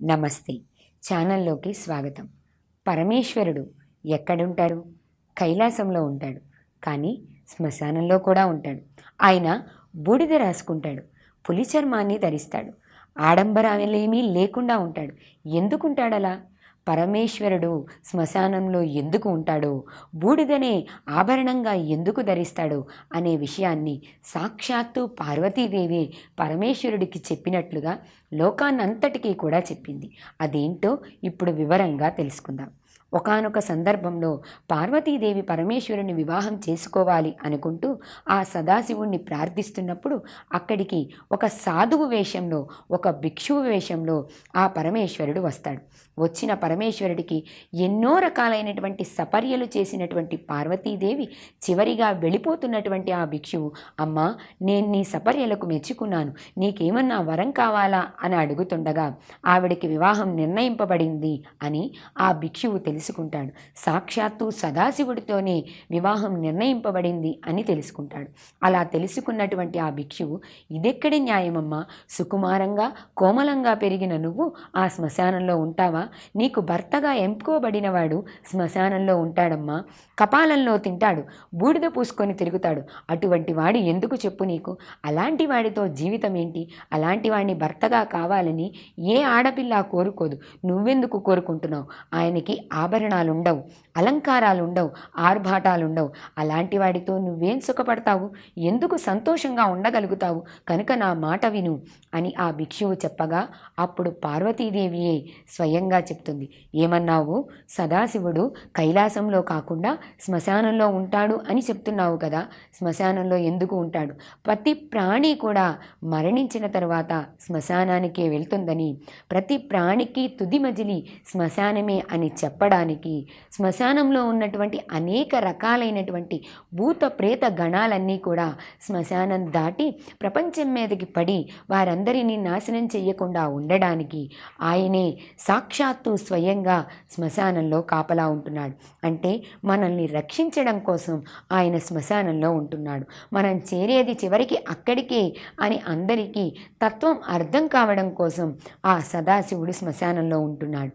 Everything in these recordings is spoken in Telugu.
నమస్తే. ఛానల్లోకి స్వాగతం. పరమేశ్వరుడు ఎక్కడుంటాడు? కైలాసంలో ఉంటాడు. కానీ శ్మశానంలో కూడా ఉంటాడు. ఆయన బూడిద రాసుకుంటాడు. పులి చర్మాన్ని ధరిస్తాడు. ఆడంబరాలేమీ లేకుండా ఉంటాడు. ఎందుకుంటాడలా? పరమేశ్వరుడు శ్మశానంలో ఎందుకు ఉంటాడో, బూడిదనే ఆభరణంగా ఎందుకు ధరిస్తాడో అనే విషయాన్ని సాక్షాత్తు పార్వతీదేవి పరమేశ్వరుడికి చెప్పినట్లుగా లోకాన్నంతటికీ కూడా చెప్పింది. అదేంటో ఇప్పుడు వివరంగా తెలుసుకుందాం. ఒకానొక సందర్భంలో పార్వతీదేవి పరమేశ్వరుని వివాహం చేసుకోవాలి అనుకుంటూ ఆ సదాశివుణ్ణి ప్రార్థిస్తున్నప్పుడు అక్కడికి ఒక సాధువు వేషంలో, ఒక భిక్షువు వేషంలో ఆ పరమేశ్వరుడు వస్తాడు. వచ్చిన పరమేశ్వరుడికి ఎన్నో రకాలైనటువంటి సపర్యలు చేసినటువంటి పార్వతీదేవి చివరిగా వెళ్ళిపోతున్నటువంటి ఆ భిక్షువు, అమ్మా, నేను నీ సపర్యలకు మెచ్చుకున్నాను, నీకేమన్నా వరం కావాలా అని అడుగుతుండగా ఆవిడికి వివాహం నిర్ణయింపబడింది అని ఆ భిక్షువు తెలుసుకుంటాడు. సాక్షాత్తు సదాశివుడితోనే వివాహం నిర్ణయింపబడింది అని తెలుసుకుంటాడు. అలా తెలుసుకున్నటువంటి ఆ భిక్షువు, ఇదెక్కడి న్యాయమమ్మా, సుకుమారంగా కోమలంగా పెరిగిన నువ్వు ఆ శ్మశానంలో ఉంటావా? నీకు భర్తగా ఎంపుకోబడినవాడు శ్మశానంలో ఉంటాడమ్మా. కపాలంలో తింటాడు, బూడిద పూసుకొని తిరుగుతాడు. అటువంటి వాడు ఎందుకు చెప్పు నీకు? అలాంటి వాడితో జీవితం ఏంటి? అలాంటి వాడిని భర్తగా కావాలని ఏ ఆడపిల్ల కోరుకోదు. నువ్వెందుకు కోరుకుంటున్నావు? ఆయనకి ఆభరణాలుండవు, అలంకారాలుండవు, ఆర్భాటాలుండవు. అలాంటి వాడితో నువ్వేం సుఖపడతావు? ఎందుకు సంతోషంగా ఉండగలుగుతావు? కనుక నా మాట విను అని ఆ భిక్షువు చెప్పగా అప్పుడు పార్వతీదేవియే స్వయంగా చెప్తుంది. ఏమన్నావు? సదాశివుడు కైలాసంలో కాకుండా శ్మశానంలో ఉంటాడు అని చెప్తున్నావు కదా. శ్మశానంలో ఎందుకు ఉంటాడు? ప్రతి ప్రాణి కూడా మరణించిన తరువాత శ్మశానానికే వెళ్తుందని, ప్రతి ప్రాణికి తుది మజిలి శ్మశానమే అని చెప్పడానికి శ్మశానంలో ఉన్నటువంటి అనేక రకాలైనటువంటి భూత ప్రేత గణాలన్నీ కూడా శ్మశానం దాటి ప్రపంచం మీదకి పడి వారందరినీ నాశనం చెయ్యకుండా ఉండడానికి ఆయనే సాక్షాత్తు స్వయంగా శ్మశానంలో కాపలా ఉంటున్నాడు. అంటే మనల్ని రక్షించడం కోసం ఆయన శ్మశానంలో ఉంటున్నాడు. మనం చేరేది చివరికి అక్కడికే అని అందరికీ తత్వం అర్థం కావడం కోసం ఆ సదాశివుడు శ్మశానంలో ఉంటున్నాడు.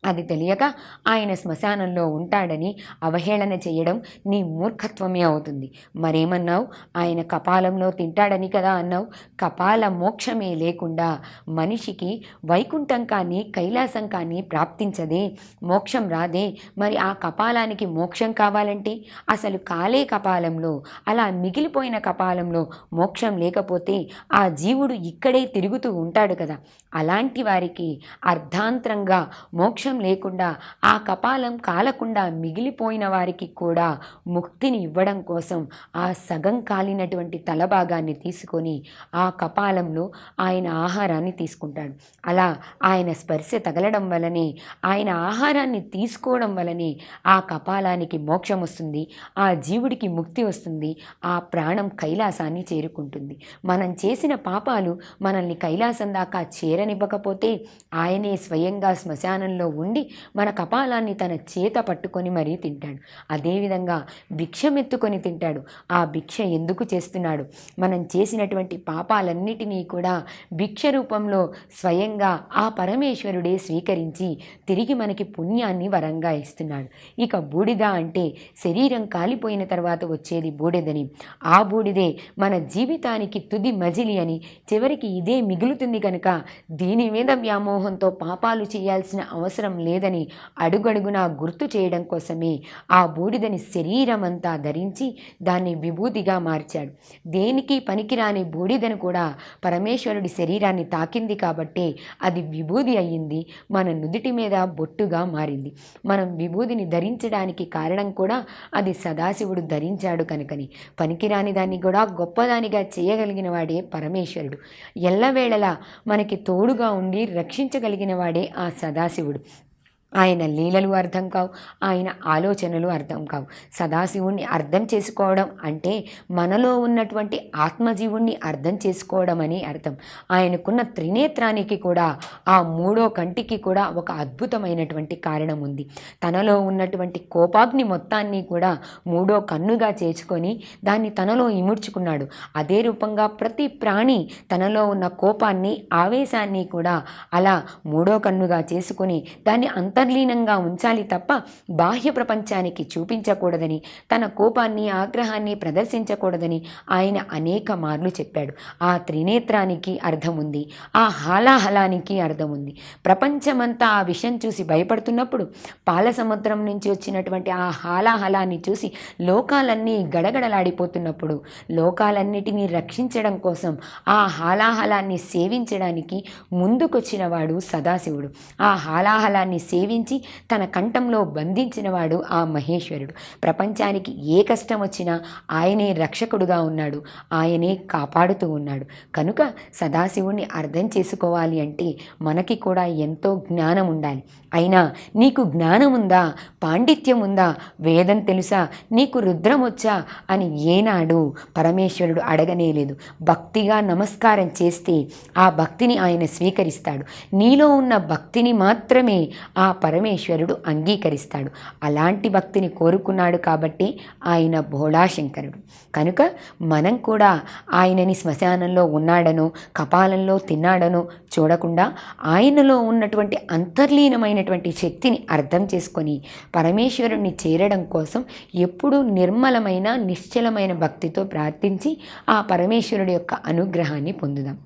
అది తెలియక ఆయన శ్మశానంలో ఉంటాడని అవహేళన చేయడం నీ మూర్ఖత్వమే అవుతుంది. మరేమన్నావు? ఆయన కపాలంలో తింటాడని కదా అన్నావు. కపాల మోక్షమే లేకుండా మనిషికి వైకుంఠం కానీ కైలాసం కానీ ప్రాప్తించదే, మోక్షం రాదే. మరి ఆ కపాలానికి మోక్షం కావాలంటే అసలు కాలే కపాలంలో, అలా మిగిలిపోయిన కపాలంలో మోక్షం లేకపోతే ఆ జీవుడు ఇక్కడే తిరుగుతూ ఉంటాడు కదా. అలాంటి వారికి అర్ధాంతరంగా మోక్షం లేకుండా ఆ కపాలం కాలకుండా మిగిలిపోయిన వారికి కూడా ముక్తిని ఇవ్వడం కోసం ఆ సగం కాలినటువంటి తలభాగాన్ని తీసుకొని ఆ కపాలంలో ఆయన ఆహారాన్ని తీసుకుంటాడు. అలా ఆయన స్పర్శ తగలడం వలనే, ఆయన ఆహారాన్ని తీసుకోవడం వలనే ఆ కపాలానికి మోక్షం వస్తుంది, ఆ జీవుడికి ముక్తి వస్తుంది, ఆ ప్రాణం కైలాసాన్ని చేరుకుంటుంది. మనం చేసిన పాపాలు మనల్ని కైలాసం దాకా చేరనివ్వకపోతే ఆయనే స్వయంగా శ్మశానంలో ఉండి మన కపాలాన్ని తన చేత పట్టుకొని మరీ తింటాడు. అదేవిధంగా భిక్షమెత్తుకొని తింటాడు. ఆ భిక్ష ఎందుకు చేస్తున్నాడు? మనం చేసినటువంటి పాపాలన్నిటినీ కూడా భిక్ష రూపంలో స్వయంగా ఆ పరమేశ్వరుడే స్వీకరించి తిరిగి మనకి పుణ్యాన్ని వరంగా ఇస్తున్నాడు. ఇక బూడిద అంటే శరీరం కాలిపోయిన తర్వాత వచ్చేది బూడిదని, ఆ బూడిదే మన జీవితానికి తుది మజిలి అని, చివరికి ఇదే మిగులుతుంది కనుక దీని మీద వ్యామోహంతో పాపాలు చేయాల్సిన అవసరం లేదని అడుగడుగునా గుర్తు చేయడం కోసమే ఆ బూడిదని శరీరం అంతా ధరించి దాన్ని విభూతిగా మార్చాడు. దేనికి పనికిరాని బూడిదను కూడా పరమేశ్వరుడి శరీరాన్ని తాకింది కాబట్టే అది విభూది అయ్యింది, మన నుదుటి మీద బొట్టుగా మారింది. మనం విభూదిని ధరించడానికి కారణం కూడా అది సదాశివుడు ధరించాడు కనుకని. పనికిరాని దాన్ని కూడా గొప్పదానిగా చేయగలిగిన వాడే పరమేశ్వరుడు. ఎల్లవేళలా మనకి తోడుగా ఉండి రక్షించగలిగిన వాడే ఆ సదాశివుడు. ఆయన లీలలు అర్థం కావు, ఆయన ఆలోచనలు అర్థం కావు. సదాశివుణ్ణి అర్థం చేసుకోవడం అంటే మనలో ఉన్నటువంటి ఆత్మజీవుణ్ణి అర్థం చేసుకోవడం అని అర్థం. ఆయనకున్న త్రినేత్రానికి కూడా, ఆ మూడో కంటికి కూడా ఒక అద్భుతమైనటువంటి కారణం ఉంది. తనలో ఉన్నటువంటి కోపాగ్ని మొత్తాన్ని కూడా మూడో కన్నుగా చేసుకొని దాన్ని తనలో ఇముడ్చుకున్నాడు. అదే రూపంగా ప్రతి ప్రాణి తనలో ఉన్న కోపాన్ని, ఆవేశాన్ని కూడా అలా మూడో కన్నుగా చేసుకొని దాన్ని అంతర్లీనంగా ఉంచాలి తప్ప బాహ్య ప్రపంచానికి చూపించకూడదని, తన కోపాన్ని, ఆగ్రహాన్ని ప్రదర్శించకూడదని ఆయన అనేక మార్లు చెప్పాడు. ఆ త్రినేత్రానికి అర్థం ఉంది, ఆ హాలాహలానికి అర్థం ఉంది. ప్రపంచమంతా ఆ విషయం చూసి భయపడుతున్నప్పుడు పాల సముద్రం నుంచి వచ్చినటువంటి ఆ హాలాహలాన్ని చూసి లోకాలన్నీ గడగడలాడిపోతున్నప్పుడు లోకాలన్నిటినీ రక్షించడం కోసం ఆ హాలాహలాన్ని సేవించడానికి ముందుకొచ్చినవాడు సదాశివుడు. ఆ హాలాహలాన్ని సేవించి తన కంఠంలో బంధించినవాడు ఆ మహేశ్వరుడు. ప్రపంచానికి ఏ కష్టం వచ్చినా ఆయనే రక్షకుడుగా ఉన్నాడు, ఆయనే కాపాడుతూ ఉన్నాడు. కనుక సదాశివుణ్ణి అర్థం చేసుకోవాలి అంటే మనకి కూడా ఎంతో జ్ఞానం ఉండాలి. అయినా నీకు జ్ఞానం ఉందా, పాండిత్యం ఉందా, వేదం తెలుసా, నీకు రుద్రం వచ్చా అని ఏనాడు పరమేశ్వరుడు అడగనేలేదు. భక్తిగా నమస్కారం చేస్తే ఆ భక్తిని ఆయన స్వీకరిస్తాడు. నీలో ఉన్న భక్తిని మాత్రమే ఆ పరమేశ్వరుడు అంగీకరిస్తాడు. అలాంటి భక్తిని కోరుకున్నాడు కాబట్టి ఆయన భోళాశంకరుడు. కనుక మనం కూడా ఆయనని శ్మశానంలో ఉన్నాడనో, కపాలంలో తిన్నాడనో చూడకుండా ఆయనలో ఉన్నటువంటి అంతర్లీనమైనటువంటి శక్తిని అర్థం చేసుకొని పరమేశ్వరుణ్ణి చేరడం కోసం ఎప్పుడూ నిర్మలమైన, నిశ్చలమైన భక్తితో ప్రార్థించి ఆ పరమేశ్వరుడి యొక్క అనుగ్రహాన్ని పొందుదాం.